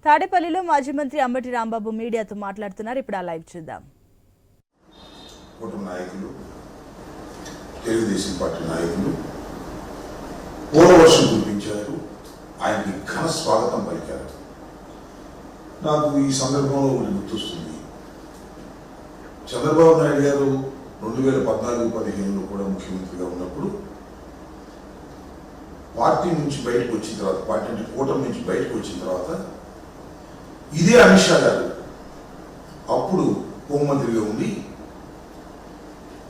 తాడేపల్లిలో మాజీ మంత్రి అంబటి రాంబాబు మీడియాతో మాట్లాడుతున్నారు. ఇప్పుడు ఆ లైవ్ చూద్దాం. కుటుంబ నాయకులు, తెలుగుదేశం పార్టీ నాయకులు పూలవర్షం కురిపించారు. ఆయనకి ఘన స్వాగతం పలికారు. నాకు ఈ సందర్భంలో ఒకటి గుర్తొస్తుంది. చంద్రబాబు నాయుడు గారు 2014-15లో కూడా ముఖ్యమంత్రిగా ఉన్నప్పుడు పార్టీ నుంచి బయటకు వచ్చిన తర్వాత, పార్టీ అంటే కూటమి నుంచి బయటకు వచ్చిన తర్వాత ఇదే అమిత్ షా గారు అప్పుడు హోంమంత్రిగా ఉండి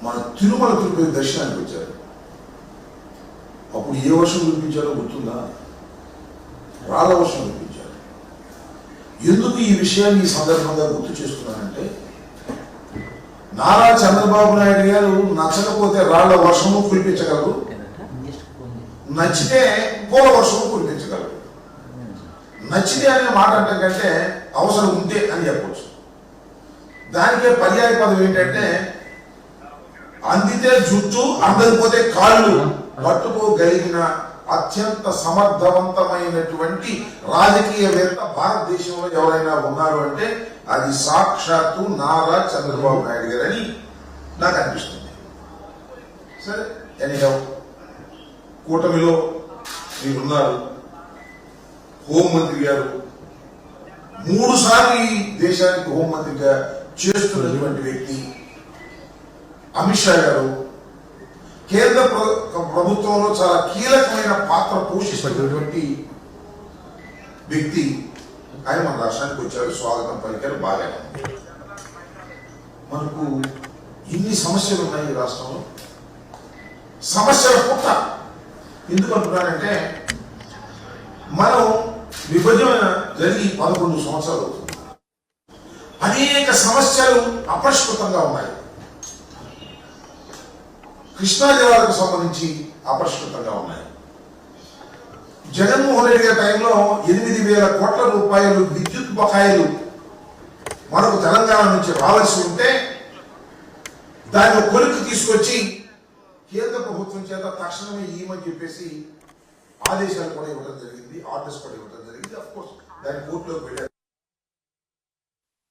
మన తిరుమల తిరుపతి దర్శనానికి వచ్చారు. అప్పుడు ఏ వర్షం కురిపించారో గుర్తుందా? రాళ్ల వర్షం కురిపించారు. ఎందుకు ఈ విషయాన్ని ఈ సందర్భంగా గుర్తు చేస్తున్నానంటే, నారా చంద్రబాబు నాయుడు గారు నచ్చకపోతే రాళ్ల వర్షము కురిపించగలరు, నచ్చితే పూల వర్షము కురిపించగలరు. నచ్చితే అనే మాట అంటే కంటే అవసరం ఉంటే అని చెప్పవచ్చు. దానికే పర్యాయ పదం ఏంటంటే, అందితే జుట్టు అందకపోతే కాళ్ళు పట్టుకోగలిగిన అత్యంత సమర్థవంతమైనటువంటి రాజకీయవేత్త భారతదేశంలో ఎవరైనా ఉన్నారు అంటే అది సాక్షాత్తు నారా చంద్రబాబు నాయుడు గారని నాకు అనిపిస్తుంది. సరే, ఎనీహౌ కూటమిలో మీరున్నారు. హోంమంత్రి గారు 3 సార్లు ఈ దేశానికి హోంమంత్రిగా చేస్తున్నటువంటి వ్యక్తి అమిత్ షా గారు కేంద్ర ప్రభుత్వంలో చాలా కీలకమైన పాత్ర పోషిస్తున్నటువంటి వ్యక్తి. ఆయన మన రాష్ట్రానికి వచ్చారు, స్వాగతం పలికారు, బాగానే. మనకు ఇన్ని సమస్యలు ఉన్నాయి ఈ రాష్ట్రంలో. సమస్యల పుట్ట ఎందుకు అంటున్నానంటే, మనం విభజన జరిగి 11 సంవత్సరాలు అవుతుంది. అనేక సమస్యలు అపరిష్కృతంగా ఉన్నాయి. కృష్ణా జిల్లాలకు సంబంధించి అపరిష్కృతంగా ఉన్నాయి. జగన్మోహన్ రెడ్డి గారి టైంలో 8,000 కోట్ల రూపాయలు విద్యుత్ బకాయిలు మనకు తెలంగాణ నుంచి రావాల్సి ఉంటే దాన్ని కొలిక్కి తీసుకొచ్చి కేంద్ర ప్రభుత్వం చేత తక్షణమే ఇవ్వమని చెప్పేసి ఆదేశాలు కూడా ఇవ్వడం జరిగింది, ఆర్డర్స్ కూడా ఇవ్వడం జరిగింది. అఫ్ కోర్స్ దాన్ని కోర్టులోకి వెళ్ళారు.